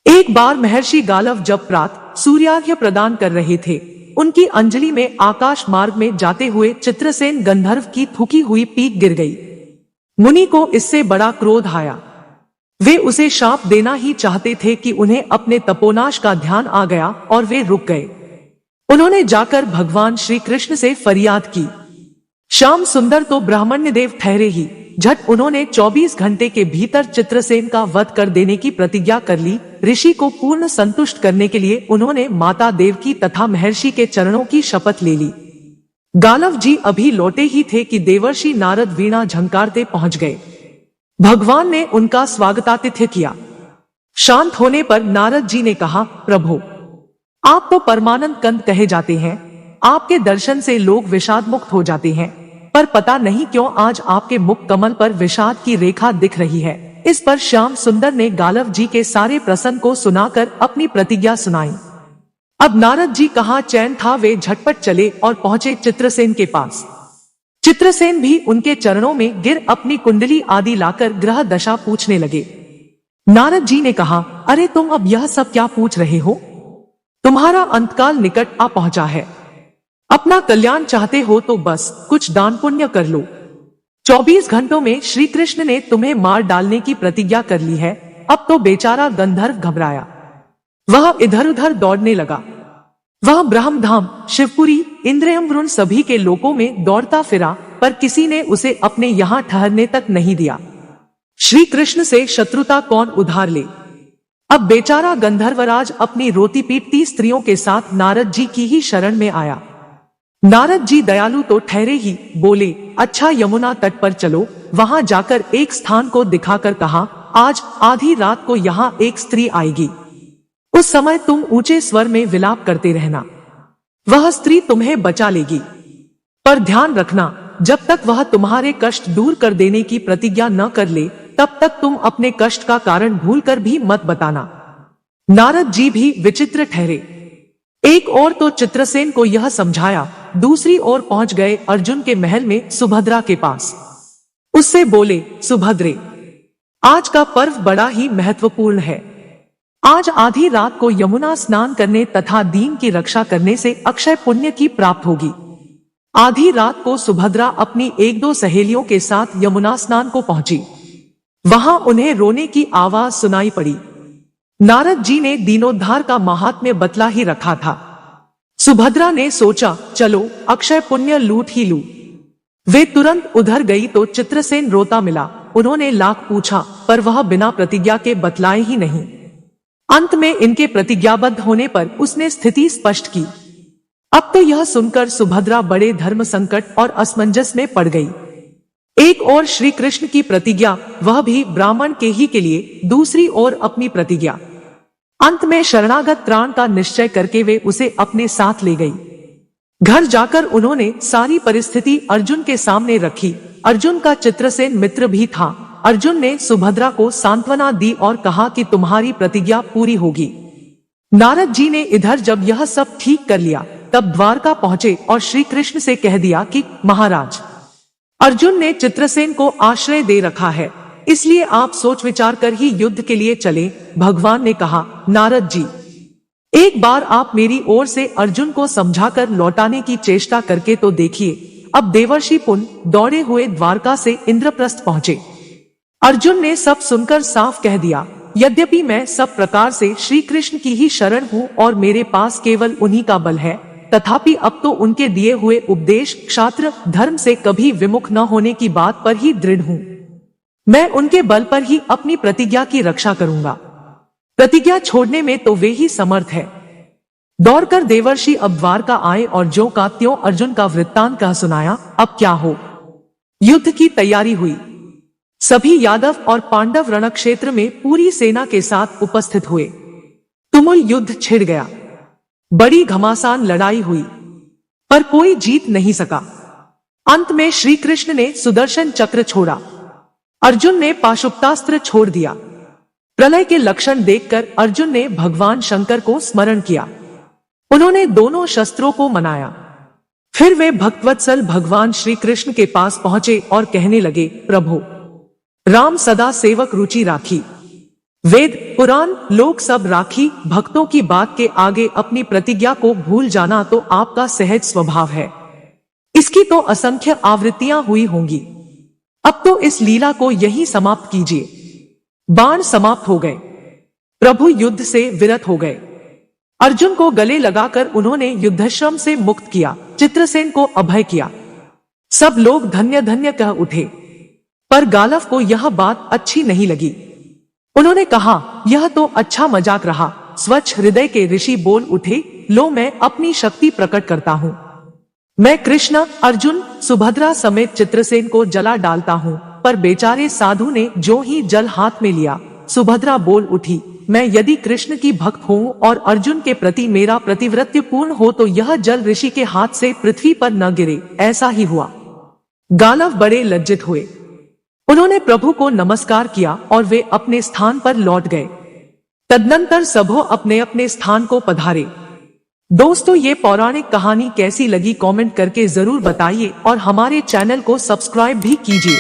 एक बार महर्षि गालव जब प्रातः सूर्यार्घ्य प्रदान कर रहे थे, उनकी अंजलि में आकाश मार्ग में जाते हुए चित्रसेन गंधर्व की थूकी हुई पीक गिर गई। मुनि को इससे बड़ा क्रोध आया। वे उसे शाप देना ही चाहते थे कि उन्हें अपने तपोनाश का ध्यान आ गया और वे रुक गए। उन्होंने जाकर भगवान श्री कृष्ण से फरियाद की। श्याम सुंदर तो ब्राह्मण्य देव ठहरे ही, झट उन्होंने 24 घंटे के भीतर चित्रसेन का वध कर देने की प्रतिज्ञा कर ली। ऋषि को पूर्ण संतुष्ट करने के लिए उन्होंने माता देवकी तथा महर्षि के चरणों की शपथ ले ली। गालव जी अभी लौटे ही थे कि देवर्षि नारद वीणा झंकारते पहुंच गए। भगवान ने उनका स्वागतातिथ्य किया। शांत होने पर नारद जी ने कहा, प्रभु आप तो परमानंद कंद कहे जाते हैं, आपके दर्शन से लोग विषाद मुक्त हो जाते हैं, पर पता नहीं क्यों आज आपके मुख कमल पर विषाद की रेखा दिख रही है। इस पर श्याम सुंदर ने गालव जी के सारे प्रसंग को सुनाकर अपनी प्रतिज्ञा सुनाई। अब नारद जी कहाँ चैन था, वे झटपट चले और पहुंचे चित्रसेन के पास। चित्रसेन भी उनके चरणों में गिर अपनी कुंडली आदि लाकर ग्रह दशा पूछने लगे। नारद जी ने कहा, अरे तुम अब यह सब क्या पूछ रहे हो? तुम्हारा अंतकाल निकट आ पहुंचा है। अपना कल्याण चाहते हो तो बस कुछ दान पुण्य कर लो। 24 घंटों में श्री कृष्ण ने तुम्हें मार डालने की प्रतिज्ञा कर ली है। अब तो बेचारा गंधर्व घबराया, वह इधर उधर दौड़ने लगा। वह ब्रह्मधाम, शिवपुरी, इंद्रियमवृण सभी के लोकों में दौड़ता फिरा, पर किसी ने उसे अपने यहाँ ठहरने तक नहीं दिया। श्री कृष्ण से शत्रुता कौन उधार ले? अब बेचारा गंधर्वराज अपनी रोती पीटती स्त्रियों के साथ नारद जी की ही शरण में आया। नारद जी दयालु तो ठहरे ही, बोले, अच्छा यमुना तट पर चलो। वहां जाकर एक स्थान को दिखाकर कहा, आज आधी रात को यहाँ एक स्त्री आएगी। उस समय तुम ऊंचे स्वर में विलाप करते रहना, वह स्त्री तुम्हें बचा लेगी। पर ध्यान रखना, जब तक वह तुम्हारे कष्ट दूर कर देने की प्रतिज्ञा न कर ले, तब तक तुम अपने कष्ट का कारण भूलकर भी मत बताना। नारद जी भी विचित्र ठहरे। एक ओर तो चित्रसेन को यह समझाया, दूसरी ओर पहुंच गए अर्जुन के महल में सुभद्रा के पास। उससे बोले, सुभद्रे, आज का पर्व बड़ा ही महत्वपूर्ण है। आज आधी रात को यमुना स्नान करने तथा दीन की रक्षा करने से अक्षय पुण्य की प्राप्त होगी। आधी रात को सुभद्रा अपनी एक दो सहेलियों के साथ यमुना स्नान को पहुंची। वहां उन्हें रोने की आवाज सुनाई पड़ी। नारद जी ने दीनोद्धार का महात्म्य बतला ही रखा था। सुभद्रा ने सोचा, चलो अक्षय पुण्य लूट ही लूं। वे तुरंत उधर गई तो चित्रसेन रोता मिला। उन्होंने लाख पूछा, पर वह बिना प्रतिज्ञा के बतलाए ही नहीं। अंत में इनके प्रतिज्ञाबद्ध होने पर उसने स्थिति स्पष्ट की। अब तो यह सुनकर सुभद्रा बड़े धर्म संकट और असमंजस में पड़ गई। एक ओर श्री कृष्ण की प्रतिज्ञा, वह भी ब्राह्मण के ही के लिए, दूसरी ओर अपनी प्रतिज्ञा। अंत में शरणागत त्राण का निश्चय करके वे उसे अपने साथ ले गई। घर जाकर उन्होंने सारी परिस्थिति अर्जुन के सामने रखी। अर्जुन का चित्रसेन मित्र भी था। अर्जुन ने सुभद्रा को सांत्वना दी और कहा कि तुम्हारी प्रतिज्ञा पूरी होगी। नारद जी ने इधर जब यह सब ठीक कर लिया, तब द्वारका पहुंचे और श्री कृष्ण से कह दिया कि महाराज, अर्जुन ने चित्रसेन को आश्रय दे रखा है, इसलिए आप सोच विचार कर ही युद्ध के लिए चले। भगवान ने कहा, नारद जी, एक बार आप मेरी ओर से अर्जुन को समझाकर लौटाने की चेष्टा करके तो देखिए। अब देवर्षि पुण्य दौड़े हुए द्वारका से इंद्रप्रस्थ पहुंचे। अर्जुन ने सब सुनकर साफ कह दिया, यद्यपि मैं सब प्रकार से श्री कृष्ण की ही शरण हूँ और मेरे पास केवल उन्हीं का बल है, तथापि अब तो उनके दिए हुए उपदेश क्षात्र धर्म से कभी विमुख न होने की बात पर ही दृढ़ हूँ। मैं उनके बल पर ही अपनी प्रतिज्ञा की रक्षा करूंगा। प्रतिज्ञा छोड़ने में तो वे ही समर्थ है। दौड़कर देवर्षि अब द्वारका आए और ज्यों का त्यों अर्जुन का वृत्तांत कह सुनाया। अब क्या हो? युद्ध की तैयारी हुई। सभी यादव और पांडव रणक्षेत्र में पूरी सेना के साथ उपस्थित हुए। तुमुल युद्ध छिड़ गया। बड़ी घमासान लड़ाई हुई, पर कोई जीत नहीं सका। अंत में श्री कृष्ण ने सुदर्शन चक्र छोड़ा, अर्जुन ने पाशुपतास्त्र छोड़ दिया। प्रलय के लक्षण देखकर अर्जुन ने भगवान शंकर को स्मरण किया। उन्होंने दोनों शस्त्रों को मनाया। फिर वे भक्तवत्सल भगवान श्री कृष्ण के पास पहुंचे और कहने लगे, प्रभु, राम सदा सेवक रुचि राखी। वेद पुराण लोग सब राखी भक्तों की बात के आगे अपनी प्रतिज्ञा को भूल जाना तो आपका सहज स्वभाव है। इसकी तो असंख्य आवृत्तियां हुई होंगी। अब तो इस लीला को यही समाप्त कीजिए। बाण समाप्त हो गए। प्रभु युद्ध से विरत हो गए। अर्जुन को गले लगाकर उन्होंने युद्धश्रम से मुक्त किया, चित्रसेन को अभय किया। सब लोग धन्य धन्य कह उठे। पर गालव को यह बात अच्छी नहीं लगी। उन्होंने कहा, यह तो अच्छा मजाक रहा। स्वच्छ हृदय के ऋषि बोल उठे, लो मैं अपनी शक्ति प्रकट करता हूँ। मैं कृष्ण, अर्जुन, सुभद्रा समेत चित्रसेन को जला डालता हूँ। पर बेचारे साधु ने जो ही जल हाथ में लिया, सुभद्रा बोल उठी, मैं यदि कृष्ण की भक्त हूँ और अर्जुन के प्रति मेरा प्रतिव्रत्य पूर्ण हो तो यह जल ऋषि के हाथ से पृथ्वी पर न गिरे। ऐसा ही हुआ। गालव बड़े लज्जित हुए। उन्होंने प्रभु को नमस्कार किया और वे अपने स्थान पर लौट गए। तदनंतर सबो अपने अपने स्थान को पधारे। दोस्तों, ये पौराणिक कहानी कैसी लगी कमेंट करके जरूर बताइए और हमारे चैनल को सब्सक्राइब भी कीजिए।